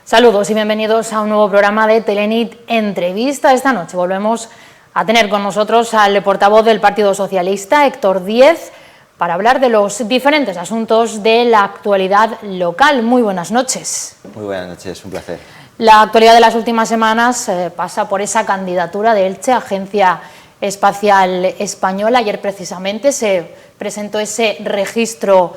Saludos y bienvenidos a un nuevo programa de Telenit Entrevista. Esta noche volvemos a tener con nosotros al portavoz del Partido Socialista, Héctor Díez, para hablar de los diferentes asuntos de la actualidad local. Muy buenas noches. Muy buenas noches, un placer. La actualidad de las últimas semanas pasa por esa candidatura de Elche, Agencia Espacial Española. Ayer precisamente se presentó ese registro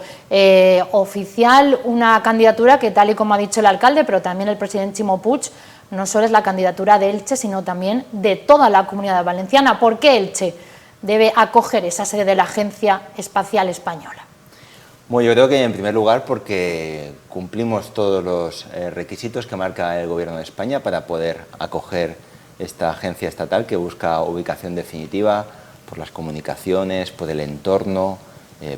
oficial, una candidatura que, tal y como ha dicho el alcalde, pero también el presidente Ximo Puig, no solo es la candidatura de Elche, sino también de toda la Comunidad Valenciana. ¿Por qué Elche debe acoger esa sede de la Agencia Espacial Española? Bueno, yo creo que en primer lugar porque cumplimos todos los requisitos que marca el Gobierno de España para poder acoger esta agencia estatal que busca ubicación definitiva por las comunicaciones, por el entorno,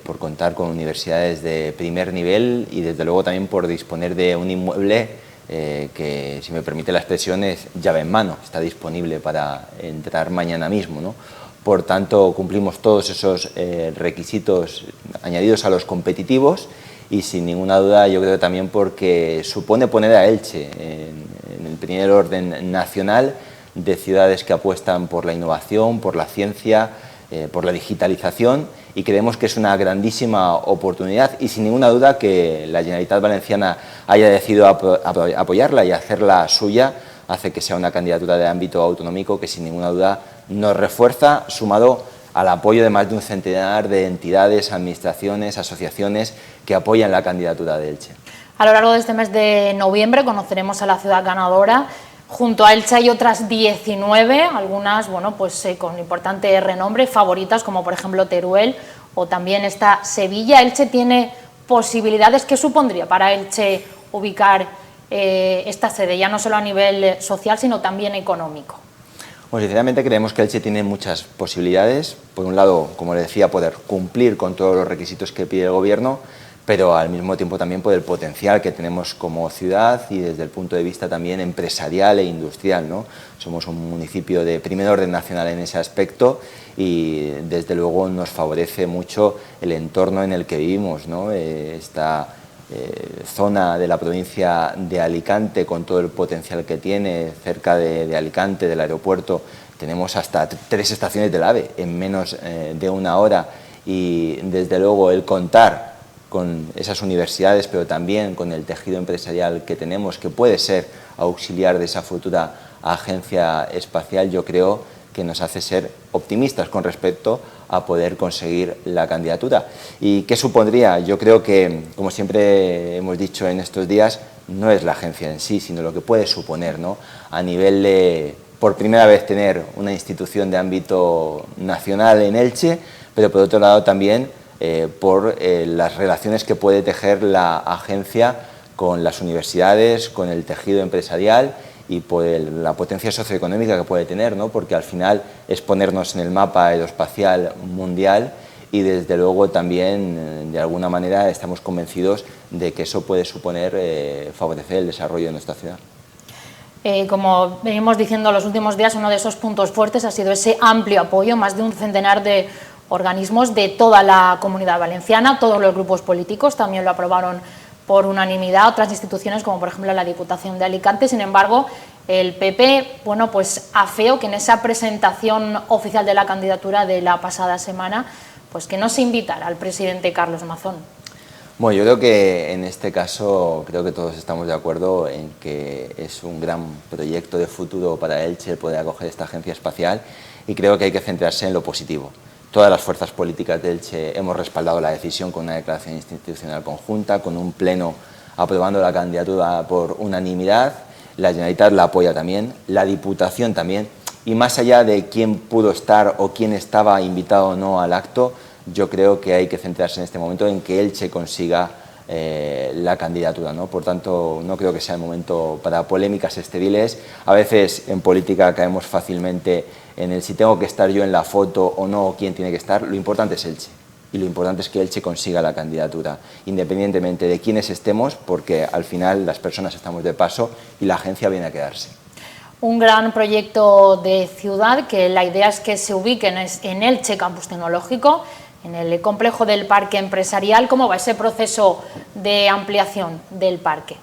por contar con universidades de primer nivel y desde luego también por disponer de un inmueble que, si me permite la expresión, es llave en mano, está disponible para entrar mañana mismo, ¿no? Por tanto, cumplimos todos esos requisitos añadidos a los competitivos y sin ninguna duda yo creo también porque supone poner a Elche en el primer orden nacional de ciudades que apuestan por la innovación, por la ciencia, por la digitalización, y creemos que es una grandísima oportunidad y sin ninguna duda que la Generalitat Valenciana haya decidido apoyarla y hacerla suya hace que sea una candidatura de ámbito autonómico que sin ninguna duda nos refuerza, sumado al apoyo de más de un centenar de entidades, administraciones, asociaciones que apoyan la candidatura de Elche. A lo largo de este mes de noviembre conoceremos a la ciudad ganadora. Junto a Elche hay otras 19, algunas con importante renombre, favoritas, como por ejemplo Teruel o también está Sevilla. Elche tiene posibilidades. ¿Qué supondría para Elche ubicar esta sede, ya no solo a nivel social, sino también económico? Bueno, sinceramente creemos que Elche tiene muchas posibilidades. Por un lado, como le decía, poder cumplir con todos los requisitos que pide el Gobierno, pero al mismo tiempo también por el potencial que tenemos como ciudad y desde el punto de vista también empresarial e industrial, ¿no? Somos un municipio de primer orden nacional en ese aspecto y desde luego nos favorece mucho el entorno en el que vivimos, ¿no? Esta zona de la provincia de Alicante, con todo el potencial que tiene, cerca de Alicante, del aeropuerto, tenemos hasta 3 estaciones del AVE en menos de una hora y desde luego el contar con esas universidades, pero también con el tejido empresarial que tenemos, que puede ser auxiliar de esa futura agencia espacial, yo creo que nos hace ser optimistas con respecto a poder conseguir la candidatura. ¿Y qué supondría? Yo creo que, como siempre hemos dicho en estos días, no es la agencia en sí, sino lo que puede suponer, ¿no? A nivel de, por primera vez, tener una institución de ámbito nacional en Elche, pero por otro lado también por las relaciones que puede tejer la agencia con las universidades, con el tejido empresarial y por la potencia socioeconómica que puede tener, ¿no? Porque al final es ponernos en el mapa aeroespacial mundial y desde luego también de alguna manera estamos convencidos de que eso puede suponer favorecer el desarrollo de nuestra ciudad. Como venimos diciendo los últimos días, uno de esos puntos fuertes ha sido ese amplio apoyo, más de un centenar de organismos de toda la Comunidad Valenciana, todos los grupos políticos también lo aprobaron por unanimidad, otras instituciones como por ejemplo la Diputación de Alicante. Sin embargo, el PP afeó que en esa presentación oficial de la candidatura de la pasada semana, pues que no se invitara al presidente Carlos Mazón. Bueno, yo creo que en este caso creo que todos estamos de acuerdo en que es un gran proyecto de futuro para Elche el poder acoger esta agencia espacial y creo que hay que centrarse en lo positivo. Todas las fuerzas políticas de Elche hemos respaldado la decisión con una declaración institucional conjunta, con un pleno aprobando la candidatura por unanimidad. La Generalitat la apoya también, la Diputación también. Y más allá de quién pudo estar o quién estaba invitado o no al acto, yo creo que hay que centrarse en este momento en que Elche consiga la candidatura, ¿no? Por tanto, no creo que sea el momento para polémicas estériles. A veces en política caemos fácilmente en el si tengo que estar yo en la foto o no, quién tiene que estar. Lo importante es Elche y lo importante es que Elche consiga la candidatura, independientemente de quiénes estemos, porque al final las personas estamos de paso y la agencia viene a quedarse. Un gran proyecto de ciudad que la idea es que se ubique en Elche Campus Tecnológico, en el complejo del parque empresarial. ¿Cómo va ese proceso de ampliación del parque?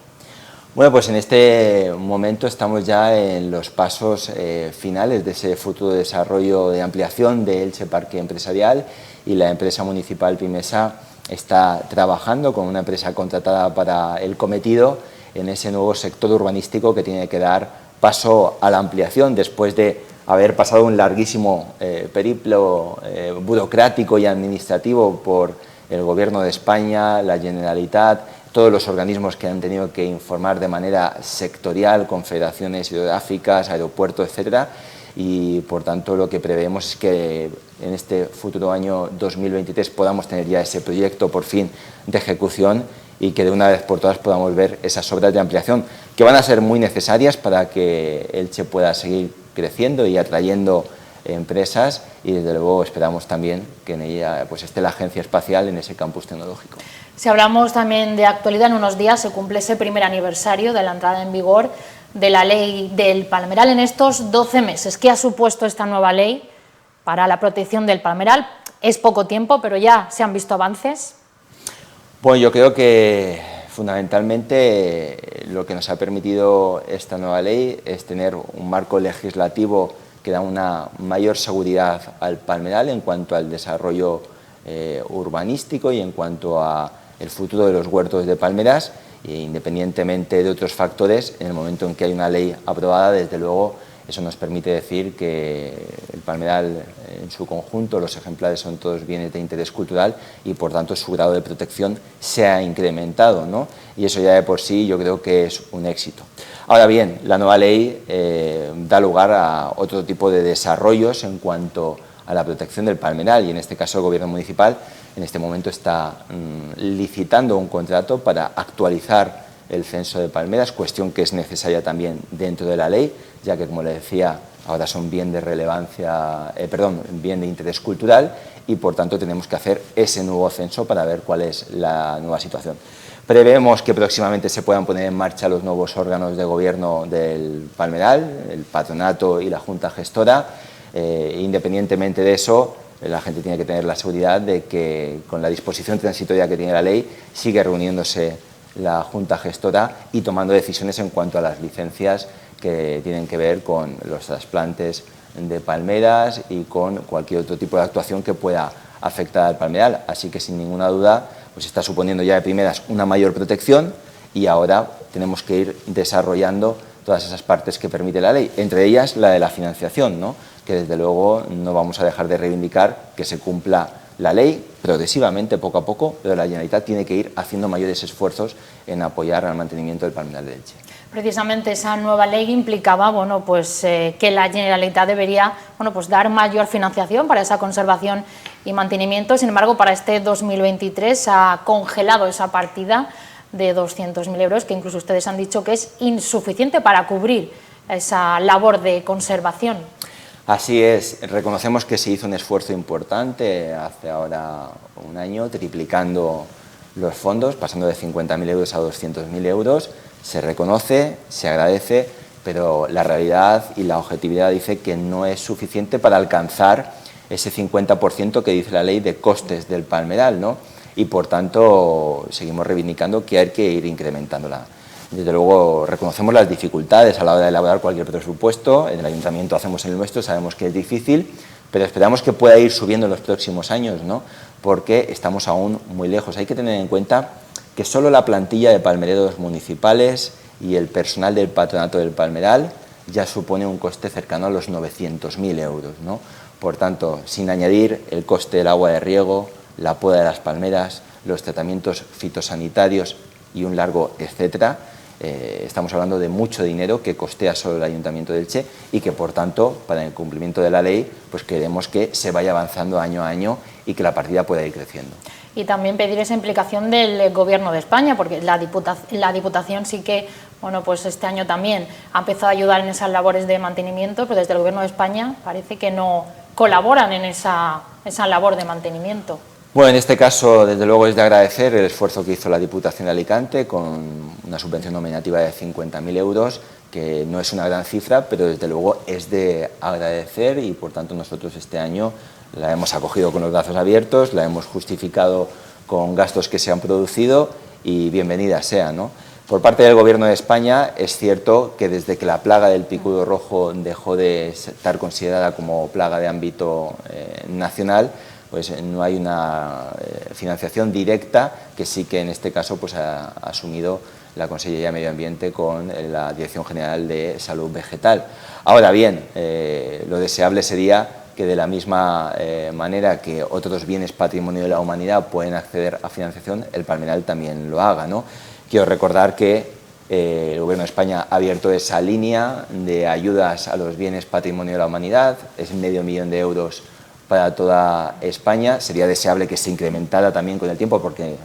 Bueno, pues en este momento estamos ya en los pasos finales de ese futuro desarrollo de ampliación de Elche Parque Empresarial, y la empresa municipal Pimesa está trabajando con una empresa contratada para el cometido en ese nuevo sector urbanístico que tiene que dar paso a la ampliación después de haber pasado un larguísimo periplo burocrático y administrativo por el Gobierno de España, la Generalitat, todos los organismos que han tenido que informar de manera sectorial, confederaciones hidrográficas, aeropuertos, etcétera, y por tanto lo que preveemos es que en este futuro año 2023 podamos tener ya ese proyecto por fin de ejecución y que de una vez por todas podamos ver esas obras de ampliación que van a ser muy necesarias para que Elche pueda seguir creciendo y atrayendo empresas, y desde luego esperamos también que en ella pues esté la Agencia Espacial en ese campus tecnológico. Si hablamos también de actualidad, en unos días se cumple ese primer aniversario de la entrada en vigor de la ley del palmeral. En estos 12 meses, ¿qué ha supuesto esta nueva ley para la protección del palmeral? Es poco tiempo, pero ya se han visto avances. Bueno, yo creo que fundamentalmente lo que nos ha permitido esta nueva ley es tener un marco legislativo que da una mayor seguridad al palmeral en cuanto al desarrollo urbanístico y en cuanto a el futuro de los huertos de palmeras, e independientemente de otros factores. En el momento en que hay una ley aprobada, desde luego eso nos permite decir que el palmeral en su conjunto, los ejemplares son todos bienes de interés cultural y por tanto su grado de protección se ha incrementado, ¿no? Y eso ya de por sí yo creo que es un éxito. Ahora bien, la nueva ley da lugar a otro tipo de desarrollos en cuanto a la protección del palmeral, y en este caso el Gobierno municipal en este momento está licitando un contrato para actualizar el censo de palmeras, cuestión que es necesaria también dentro de la ley, ya que, como le decía, ahora son bien de relevancia, bien de interés cultural, y por tanto tenemos que hacer ese nuevo censo para ver cuál es la nueva situación. Prevemos que próximamente se puedan poner en marcha los nuevos órganos de gobierno del palmeral, el patronato y la junta gestora. Independientemente de eso, la gente tiene que tener la seguridad de que con la disposición transitoria que tiene la ley sigue reuniéndose la junta gestora y tomando decisiones en cuanto a las licencias que tienen que ver con los trasplantes de palmeras y con cualquier otro tipo de actuación que pueda afectar al palmeral. Así que sin ninguna duda pues está suponiendo ya de primeras una mayor protección, y ahora tenemos que ir desarrollando todas esas partes que permite la ley, entre ellas la de la financiación, ¿no? Que desde luego no vamos a dejar de reivindicar que se cumpla la ley progresivamente, poco a poco, pero la Generalitat tiene que ir haciendo mayores esfuerzos en apoyar al mantenimiento del palmeral de Elche. Precisamente esa nueva ley implicaba que la Generalitat debería dar mayor financiación para esa conservación y mantenimiento. Sin embargo, para este 2023 se ha congelado esa partida de 200.000 euros, que incluso ustedes han dicho que es insuficiente para cubrir esa labor de conservación. Así es, reconocemos que se hizo un esfuerzo importante hace ahora un año, triplicando los fondos, pasando de 50.000 euros a 200.000 euros. Se reconoce, se agradece, pero la realidad y la objetividad dice que no es suficiente para alcanzar ese 50% que dice la ley de costes del palmeral, ¿no? Y por tanto seguimos reivindicando que hay que ir incrementándola. Desde luego reconocemos las dificultades a la hora de elaborar cualquier presupuesto. En el ayuntamiento hacemos el nuestro, sabemos que es difícil, pero esperamos que pueda ir subiendo en los próximos años, ¿no? Porque estamos aún muy lejos. Hay que tener en cuenta que solo la plantilla de palmereros municipales y el personal del patronato del palmeral ya supone un coste cercano a los 900.000 euros, ¿no? Por tanto, sin añadir el coste del agua de riego, la poda de las palmeras, los tratamientos fitosanitarios y un largo etcétera, estamos hablando de mucho dinero que costea solo el Ayuntamiento de Elche, y que por tanto, para el cumplimiento de la ley, pues queremos que se vaya avanzando año a año y que la partida pueda ir creciendo. Y también pedir esa implicación del Gobierno de España, porque la Diputación sí que, pues este año también ha empezado a ayudar en esas labores de mantenimiento, pero desde el Gobierno de España parece que no colaboran en esa labor de mantenimiento. Bueno, en este caso, desde luego, es de agradecer el esfuerzo que hizo la Diputación de Alicante con una subvención nominativa de 50.000 euros, que no es una gran cifra, pero desde luego es de agradecer, y por tanto nosotros este año la hemos acogido con los brazos abiertos, la hemos justificado con gastos que se han producido y bienvenida sea, ¿no? Por parte del Gobierno de España es cierto que desde que la plaga del picudo rojo dejó de estar considerada como plaga de ámbito nacional, pues no hay una financiación directa, que sí que en este caso pues ha asumido la Consellería de Medio Ambiente con la Dirección General de Salud Vegetal. Ahora bien, lo deseable sería que de la misma manera que otros bienes patrimonio de la humanidad pueden acceder a financiación, el palmeral también lo haga, ¿no? Quiero recordar que el Gobierno de España ha abierto esa línea de ayudas a los bienes patrimonio de la humanidad, es $500.000 de euros para toda España. Sería deseable que se incrementara también con el tiempo porque,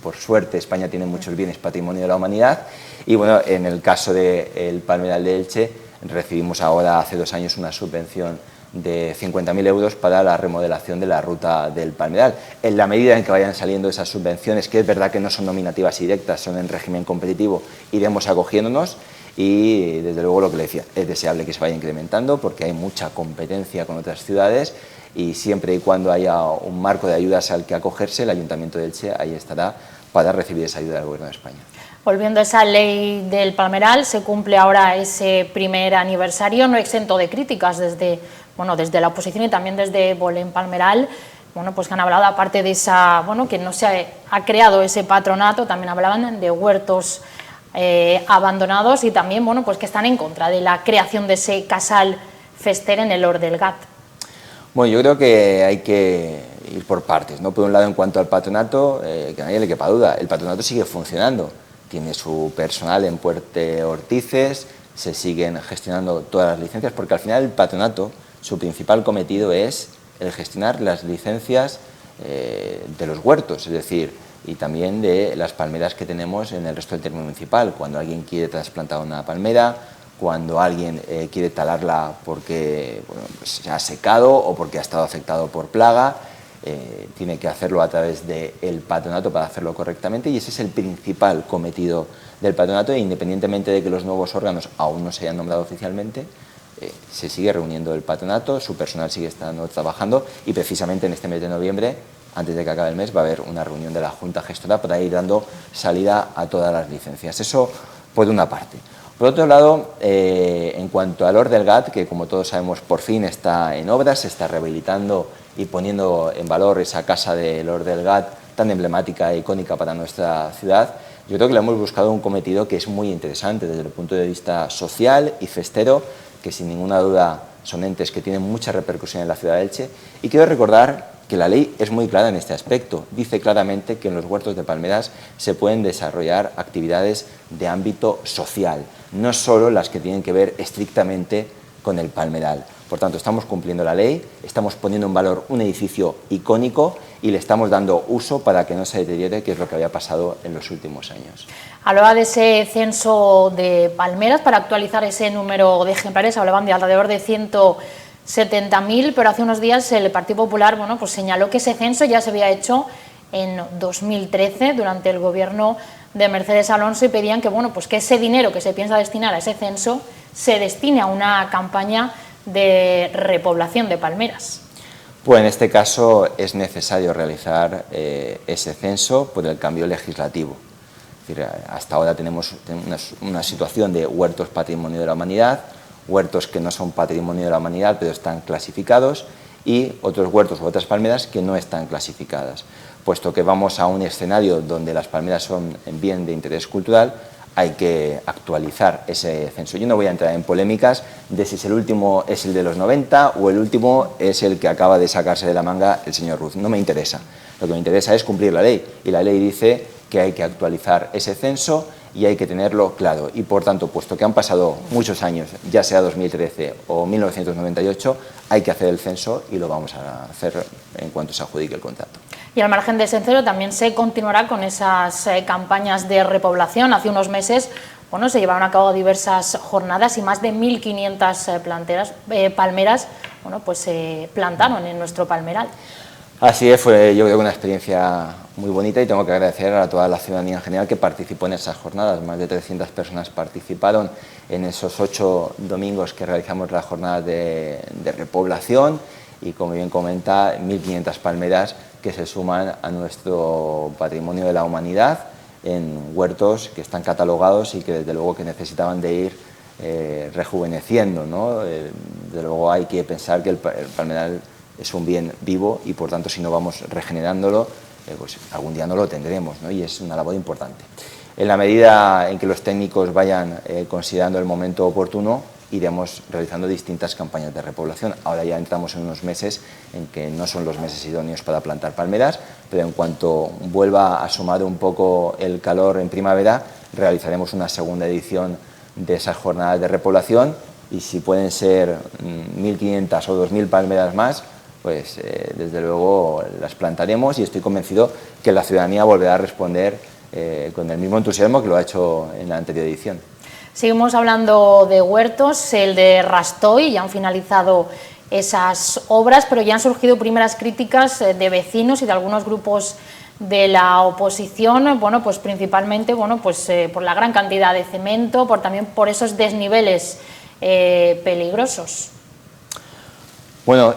por suerte, España tiene muchos bienes patrimonio de la humanidad. Y bueno, en el caso del palmeral de Elche, recibimos ahora, hace 2 años, una subvención de 50.000 euros para la remodelación de la ruta del palmeral. En la medida en que vayan saliendo esas subvenciones, que es verdad que no son nominativas y directas, son en régimen competitivo, iremos acogiéndonos y, desde luego, lo que le decía, es deseable que se vaya incrementando porque hay mucha competencia con otras ciudades y siempre y cuando haya un marco de ayudas al que acogerse, el Ayuntamiento de Elche ahí estará para recibir esa ayuda del Gobierno de España. Volviendo a esa ley del palmeral, se cumple ahora ese primer aniversario, no exento de críticas desde la oposición y también desde Bolén Palmeral, pues que han hablado, aparte de esa, que no se ha creado ese patronato, también hablaban de huertos abandonados y también, pues que están en contra de la creación de ese casal fester en el Hort del Gat. Bueno, yo creo que hay que ir por partes, ¿no? Por un lado, en cuanto al patronato, que a nadie le quepa duda, el patronato sigue funcionando, tiene su personal en Puerte Ortices, se siguen gestionando todas las licencias, porque al final el patronato, su principal cometido es el gestionar las licencias de los huertos, es decir, y también de las palmeras que tenemos en el resto del término municipal. Cuando alguien quiere trasplantar una palmera, cuando alguien quiere talarla porque se ha secado o porque ha estado afectado por plaga, tiene que hacerlo a través del patronato para hacerlo correctamente, y ese es el principal cometido del patronato, e independientemente de que los nuevos órganos aún no se hayan nombrado oficialmente, se sigue reuniendo el patronato, su personal sigue estando trabajando, y precisamente en este mes de noviembre, antes de que acabe el mes, va a haber una reunión de la Junta Gestora para ir dando salida a todas las licencias. Eso por una parte. Por otro lado, en cuanto al Hort del Gat, que como todos sabemos por fin está en obras, se está rehabilitando y poniendo en valor esa casa del Hort del Gat tan emblemática e icónica para nuestra ciudad, yo creo que le hemos buscado un cometido que es muy interesante desde el punto de vista social y festero, que sin ninguna duda son entes que tienen mucha repercusión en la ciudad de Elche. Y quiero recordar que la ley es muy clara en este aspecto. Dice claramente que en los huertos de palmeras se pueden desarrollar actividades de ámbito social, no solo las que tienen que ver estrictamente con el palmeral. Por tanto, estamos cumpliendo la ley, estamos poniendo en valor un edificio icónico y le estamos dando uso para que no se deteriore, que es lo que había pasado en los últimos años. Hablaba de ese censo de palmeras, para actualizar ese número de ejemplares, hablaban de alrededor de 170.000, pero hace unos días el Partido Popular pues señaló que ese censo ya se había hecho en 2013 durante el gobierno de Mercedes Alonso, y pedían que, pues que ese dinero que se piensa destinar a ese censo se destine a una campaña de repoblación de palmeras. Pues en este caso es necesario realizar ese censo por el cambio legislativo. Es decir, hasta ahora tenemos una situación de huertos patrimonio de la humanidad, huertos que no son patrimonio de la humanidad pero están clasificados, y otros huertos u otras palmeras que no están clasificadas. Puesto que vamos a un escenario donde las palmeras son bien de interés cultural, hay que actualizar ese censo. Yo no voy a entrar en polémicas de si el último es el de los 90 o el último es el que acaba de sacarse de la manga el señor Ruz. No me interesa. Lo que me interesa es cumplir la ley, y la ley dice que hay que actualizar ese censo y hay que tenerlo claro. Y por tanto, puesto que han pasado muchos años, ya sea 2013 o 1998, hay que hacer el censo, y lo vamos a hacer en cuanto se adjudique el contrato. Y al margen de ese censo también se continuará con esas campañas de repoblación. Hace unos meses se llevaron a cabo diversas jornadas y más de 1.500 palmeras se plantaron en nuestro palmeral. Así es, fue yo creo una experiencia muy bonita, y tengo que agradecer a toda la ciudadanía en general que participó en esas jornadas. Más de 300 personas participaron en esos 8 domingos que realizamos las jornadas de repoblación, y como bien comenta, 1.500 palmeras que se suman a nuestro patrimonio de la humanidad, en huertos que están catalogados y que desde luego que necesitaban de ir rejuveneciendo, ¿no? Desde luego hay que pensar que el palmeral es un bien vivo y por tanto si no vamos regenerándolo, pues algún día no lo tendremos, ¿no? Y es una labor importante. En la medida en que los técnicos vayan considerando el momento oportuno, iremos realizando distintas campañas de repoblación. Ahora ya entramos en unos meses en que no son los meses idóneos para plantar palmeras, pero en cuanto vuelva a asomar un poco el calor en primavera, realizaremos una segunda edición de esas jornadas de repoblación y si pueden ser 1.500 o 2.000 palmeras más, pues desde luego las plantaremos y estoy convencido que la ciudadanía volverá a responder con el mismo entusiasmo que lo ha hecho en la anterior edición. Seguimos hablando de huertos, el de Rastoy, ya han finalizado esas obras, pero ya han surgido primeras críticas de vecinos y de algunos grupos de la oposición, bueno, pues principalmente por la gran cantidad de cemento, también por esos desniveles peligrosos. Bueno,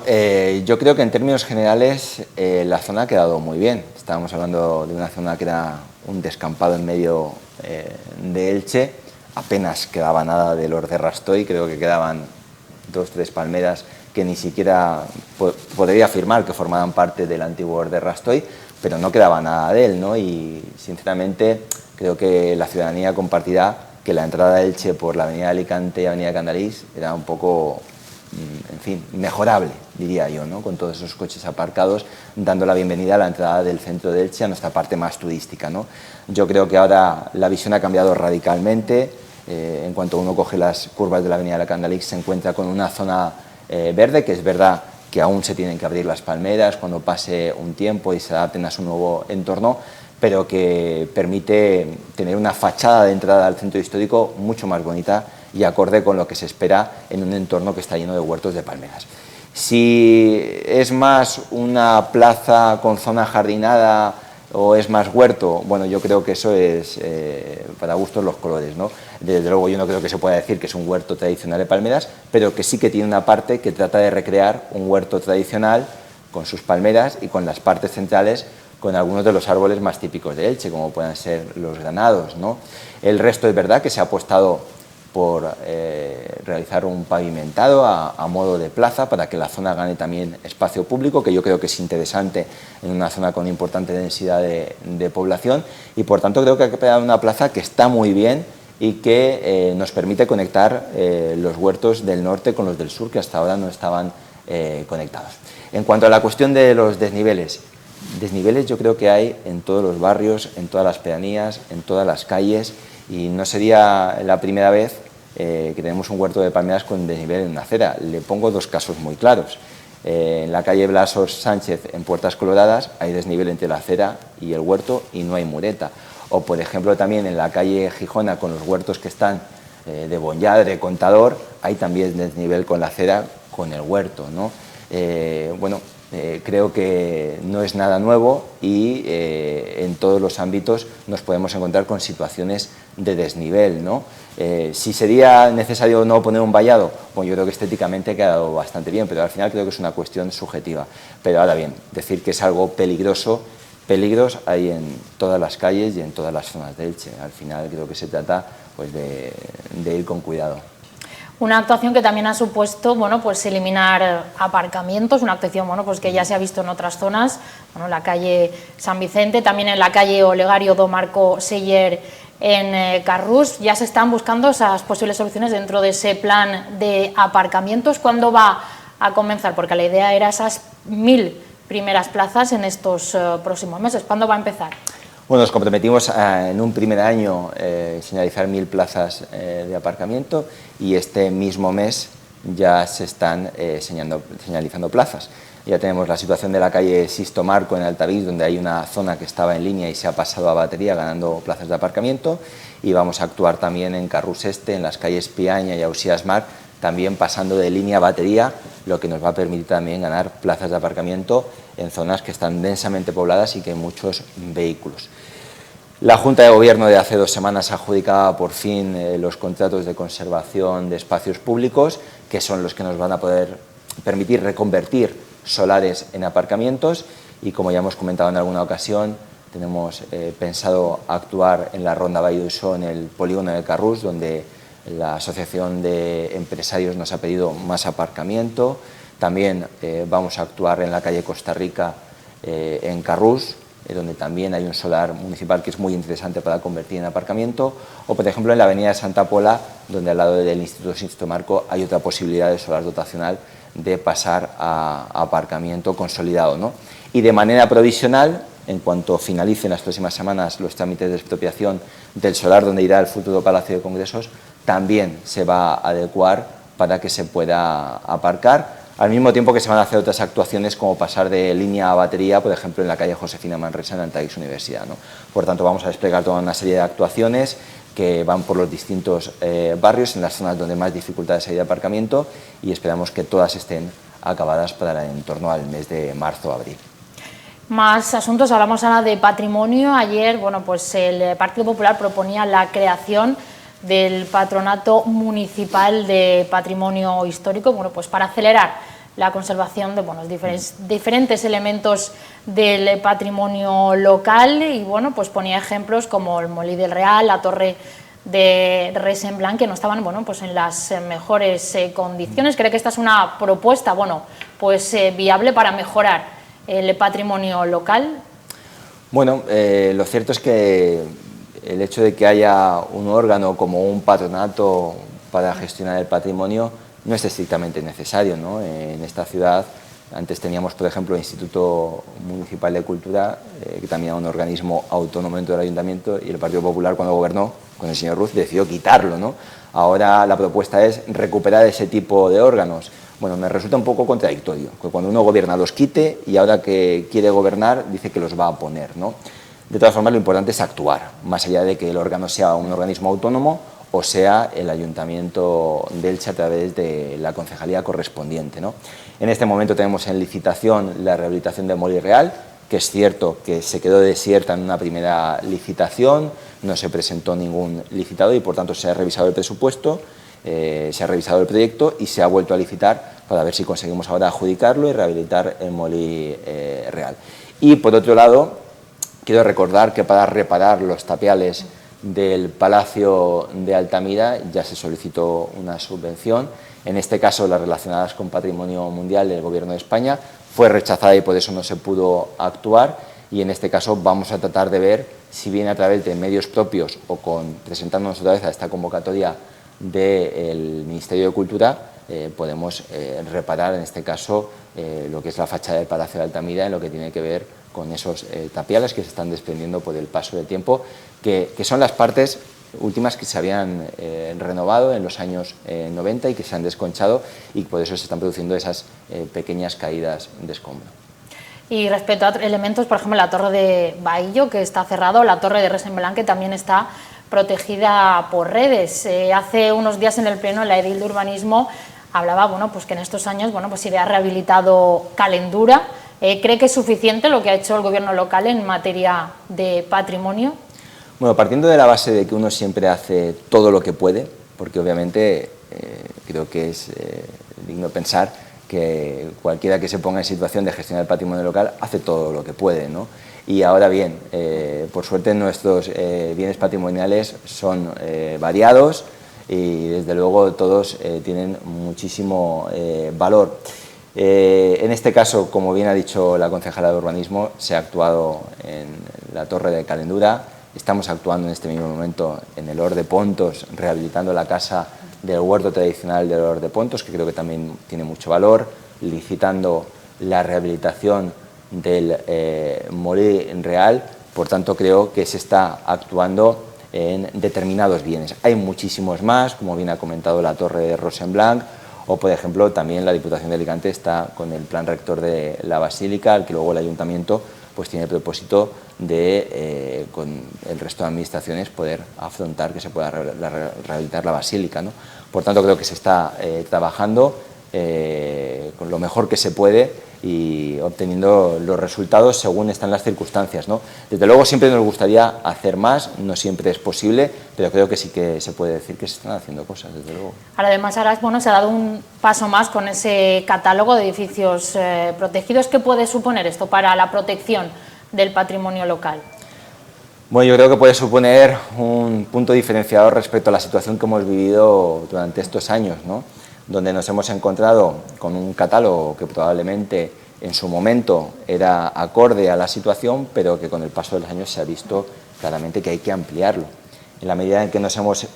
yo creo que en términos generales la zona ha quedado muy bien. Estábamos hablando de una zona que era un descampado en medio de Elche, apenas quedaba nada de los de Rastoy, creo que quedaban 2 o 3 palmeras que ni siquiera podría afirmar que formaban parte del antiguo de Rastoy, pero no quedaba nada de él, ¿no? Y sinceramente creo que la ciudadanía compartirá que la entrada a Elche por la avenida Alicante y avenida Candalís era un poco, en fin, mejorable, diría yo, ¿no? Con todos esos coches aparcados, dando la bienvenida a la entrada del centro de Elche, a nuestra parte más turística, ¿no? Yo creo que ahora la visión ha cambiado radicalmente. En cuanto uno coge las curvas de la avenida de la Candalix se encuentra con una zona verde, que es verdad que aún se tienen que abrir las palmeras cuando pase un tiempo y se adapten a su nuevo entorno, pero que permite tener una fachada de entrada al centro histórico mucho más bonita y acorde con lo que se espera en un entorno que está lleno de huertos de palmeras. Si es más una plaza con zona jardinada o es más huerto, bueno, yo creo que eso es para gustos los colores, ¿no? Desde luego yo no creo que se pueda decir que es un huerto tradicional de palmeras, pero que sí que tiene una parte que trata de recrear un huerto tradicional con sus palmeras y con las partes centrales con algunos de los árboles más típicos de Elche, como puedan ser los granados, ¿no? El resto es verdad que se ha apostado por realizar un pavimentado a modo de plaza para que la zona gane también espacio público, que yo creo que es interesante en una zona con importante densidad de población y por tanto creo que ha creado una plaza que está muy bien y que nos permite conectar los huertos del norte con los del sur que hasta ahora no estaban conectados. En cuanto a la cuestión de los desniveles yo creo que hay en todos los barrios, en todas las pedanías, en todas las calles y no sería la primera vez que tenemos un huerto de palmeras con desnivel en una acera. Le pongo 2 casos muy claros. En la calle Blasos Sánchez, en Puertas Coloradas, hay desnivel entre la acera y el huerto y no hay mureta. O, por ejemplo, también en la calle Gijona, con los huertos que están de Bonlladre, Contador, hay también desnivel con la acera, con el huerto, ¿no? Creo que no es nada nuevo y en todos los ámbitos nos podemos encontrar con situaciones de desnivel, ¿no? Si sería necesario no poner un vallado, bueno, yo creo que estéticamente ha quedado bastante bien, pero al final creo que es una cuestión subjetiva. Pero ahora bien, decir que es algo peligroso, peligros hay en todas las calles y en todas las zonas de Elche. Al final creo que se trata pues, de ir con cuidado. Una actuación que también ha supuesto eliminar aparcamientos, una actuación que ya se ha visto en otras zonas, la calle San Vicente, también en la calle Olegario do Marco Seller en Carrús. Ya se están buscando esas posibles soluciones dentro de ese plan de aparcamientos. ¿Cuándo va a comenzar? Porque la idea era esas 1.000 primeras plazas en estos próximos meses. ¿Cuándo va a empezar? Bueno, nos comprometimos en un primer año señalizar 1.000 plazas de aparcamiento y este mismo mes ya se están señalizando plazas. Ya tenemos la situación de la calle Sisto Marco en Altavix, donde hay una zona que estaba en línea y se ha pasado a batería ganando plazas de aparcamiento, y vamos a actuar también en Carrús Este, en las calles Piaña y Ausías Mar, también pasando de línea a batería, lo que nos va a permitir también ganar plazas de aparcamiento en zonas que están densamente pobladas y que hay muchos vehículos. La Junta de Gobierno de hace 2 semanas adjudicaba por fin los contratos de conservación de espacios públicos, que son los que nos van a poder permitir reconvertir solares en aparcamientos y, como ya hemos comentado en alguna ocasión, tenemos pensado actuar en la Ronda Vall d'Uixó, en el polígono de Carrús, donde la Asociación de Empresarios nos ha pedido más aparcamiento. También vamos a actuar en la calle Costa Rica, en Carrús, donde también hay un solar municipal que es muy interesante para convertir en aparcamiento, o por ejemplo en la avenida de Santa Pola, donde al lado del Instituto Sixto Marco hay otra posibilidad de solar dotacional de pasar a aparcamiento consolidado, ¿no? Y de manera provisional, en cuanto finalicen las próximas semanas los trámites de expropiación del solar donde irá el futuro Palacio de Congresos, también se va a adecuar para que se pueda aparcar, al mismo tiempo que se van a hacer otras actuaciones como pasar de línea a batería, por ejemplo en la calle Josefina Manresa en Antaix Universidad, ¿no? Por tanto, vamos a desplegar toda una serie de actuaciones que van por los distintos barrios, en las zonas donde más dificultades hay de aparcamiento, y esperamos que todas estén acabadas para en torno al mes de marzo o abril. Más asuntos, hablamos ahora de patrimonio. Ayer, bueno, pues el Partido Popular proponía la creación del Patronato Municipal de Patrimonio Histórico, bueno, pues para acelerar la conservación de diferentes elementos del patrimonio local, y bueno, pues ponía ejemplos como el Molí del Real, la Torre de Resenblanc, que no estaban, bueno, pues en las mejores condiciones. ¿Cree que esta es una propuesta, bueno, pues viable para mejorar el patrimonio local? Bueno, lo cierto es que el hecho de que haya un órgano como un patronato para gestionar el patrimonio no es estrictamente necesario, ¿no? En esta ciudad antes teníamos, por ejemplo, el Instituto Municipal de Cultura, que también era un organismo autónomo dentro del ayuntamiento, y el Partido Popular, cuando gobernó con el señor Ruz, decidió quitarlo, ¿no? Ahora la propuesta es recuperar ese tipo de órganos. Bueno, me resulta un poco contradictorio, que cuando uno gobierna los quite y ahora que quiere gobernar dice que los va a poner, ¿no? De todas formas, lo importante es actuar, más allá de que el órgano sea un organismo autónomo o sea el Ayuntamiento de Elche a través de la concejalía correspondiente, ¿no? En este momento tenemos en licitación la rehabilitación de Molí Real, que es cierto que se quedó desierta en una primera licitación, no se presentó ningún licitado y por tanto se ha revisado el presupuesto, se ha revisado el proyecto y se ha vuelto a licitar para ver si conseguimos ahora adjudicarlo y rehabilitar el Molí Real. Y por otro lado, quiero recordar que para reparar los tapiales del Palacio de Altamira ya se solicitó una subvención, en este caso las relacionadas con Patrimonio Mundial del Gobierno de España, fue rechazada y por eso no se pudo actuar, y en este caso vamos a tratar de ver si bien a través de medios propios o presentándonos otra vez a esta convocatoria del Ministerio de Cultura podemos reparar en este caso lo que es la fachada del Palacio de Altamira en lo que tiene que ver con esos tapiales que se están desprendiendo por el paso del tiempo, que son las partes últimas que se habían renovado en los años 90 y que se han desconchado, y por eso se están produciendo esas pequeñas caídas de escombro. Y respecto a elementos, por ejemplo, la Torre de Baillo, que está cerrado, la Torre de Resenblanc, que también está protegida por redes. Hace unos días en el Pleno la edil de Urbanismo hablaba, bueno, pues que en estos años, bueno, pues se había rehabilitado Calendura. ¿Cree que es suficiente lo que ha hecho el Gobierno local en materia de patrimonio? Bueno, partiendo de la base de que uno siempre hace todo lo que puede, porque obviamente creo que es digno pensar que cualquiera que se ponga en situación de gestionar el patrimonio local hace todo lo que puede, ¿no? Y ahora bien, por suerte nuestros bienes patrimoniales son variados y desde luego todos tienen muchísimo valor. En este caso, como bien ha dicho la concejala de Urbanismo, se ha actuado en la Torre de Calendura, estamos actuando en este mismo momento en el Hort de Pontos, rehabilitando la casa del huerto tradicional del Hort de Pontos, que creo que también tiene mucho valor, licitando la rehabilitación del Molí Real. Por tanto, creo que se está actuando en determinados bienes. Hay muchísimos más, como bien ha comentado la Torre de Resenblanc, o por ejemplo también la Diputación de Alicante está con el plan rector de la Basílica, al que luego el Ayuntamiento pues tiene el propósito de, con el resto de administraciones, poder afrontar que se pueda rehabilitar la Basílica, ¿no? Por tanto, creo que se está trabajando con lo mejor que se puede y obteniendo los resultados según están las circunstancias, ¿no? Desde luego siempre nos gustaría hacer más, no siempre es posible, pero creo que sí que se puede decir que se están haciendo cosas, desde luego. Además, ahora bueno, se ha dado un paso más con ese catálogo de edificios protegidos. ¿Qué puede suponer esto para la protección del patrimonio local? Bueno, yo creo que puede suponer un punto diferenciador respecto a la situación que hemos vivido durante estos años, ¿no? Donde nos hemos encontrado con un catálogo que probablemente en su momento era acorde a la situación, pero que con el paso de los años se ha visto claramente que hay que ampliarlo. En la medida en que nos hemos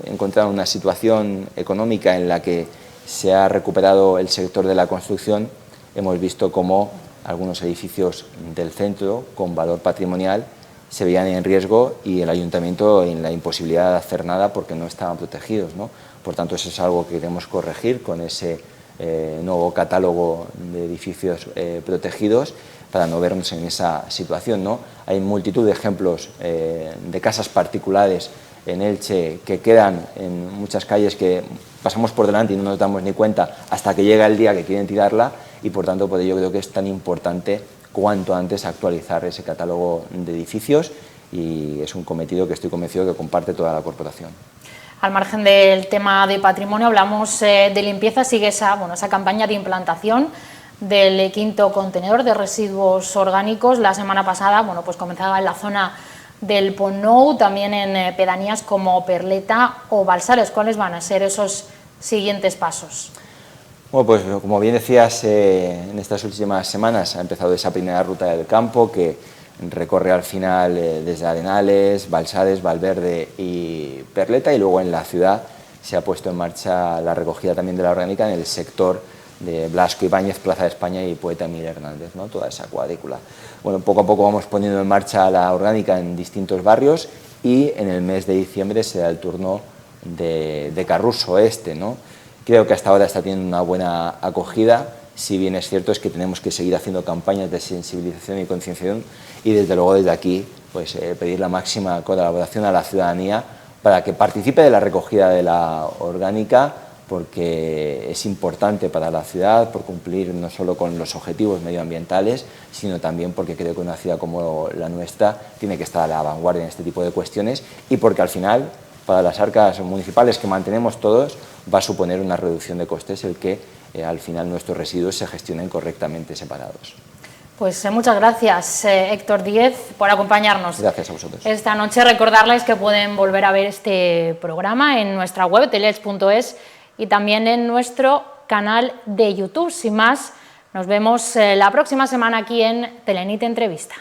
encontrado en una situación económica en la que se ha recuperado el sector de la construcción, hemos visto cómo algunos edificios del centro con valor patrimonial se veían en riesgo y el ayuntamiento en la imposibilidad de hacer nada porque no estaban protegidos, ¿no? Por tanto, eso es algo que queremos corregir con ese nuevo catálogo de edificios protegidos para no vernos en esa situación, ¿no? Hay multitud de ejemplos de casas particulares en Elche que quedan en muchas calles que pasamos por delante y no nos damos ni cuenta hasta que llega el día que quieren tirarla y por tanto por ello creo que es tan importante cuanto antes actualizar ese catálogo de edificios y es un cometido que estoy convencido que comparte toda la corporación. Al margen del tema de patrimonio, hablamos de limpieza, sigue esa campaña de implantación del quinto contenedor de residuos orgánicos. La semana pasada pues comenzaba en la zona del Pont Nou, también en pedanías como Perleta o Balsares. ¿Cuáles van a ser esos siguientes pasos? Bueno, pues como bien decías, en estas últimas semanas ha empezado esa primera ruta del campo que recorre al final desde Arenales, Balsares, Valverde y Perleta y luego en la ciudad se ha puesto en marcha la recogida también de la orgánica en el sector de Blasco Ibáñez, Plaza de España y Poeta Miguel Hernández, ¿no? Toda esa cuadrícula. Bueno, poco a poco vamos poniendo en marcha la orgánica en distintos barrios y en el mes de diciembre se da el turno de Carrús Oeste, ¿no? Creo que hasta ahora está teniendo una buena acogida, si bien es cierto es que tenemos que seguir haciendo campañas de sensibilización y concienciación y desde luego desde aquí pues, pedir la máxima colaboración a la ciudadanía para que participe de la recogida de la orgánica porque es importante para la ciudad por cumplir no solo con los objetivos medioambientales sino también porque creo que una ciudad como la nuestra tiene que estar a la vanguardia en este tipo de cuestiones y porque al final para las arcas municipales que mantenemos todos va a suponer una reducción de costes el que al final nuestros residuos se gestionen correctamente separados. Pues muchas gracias, Héctor Díez, por acompañarnos. Gracias a vosotros. Esta noche recordarles que pueden volver a ver este programa en nuestra web, teleelch.es, y también en nuestro canal de YouTube. Sin más, nos vemos la próxima semana aquí en Telenit Entrevista.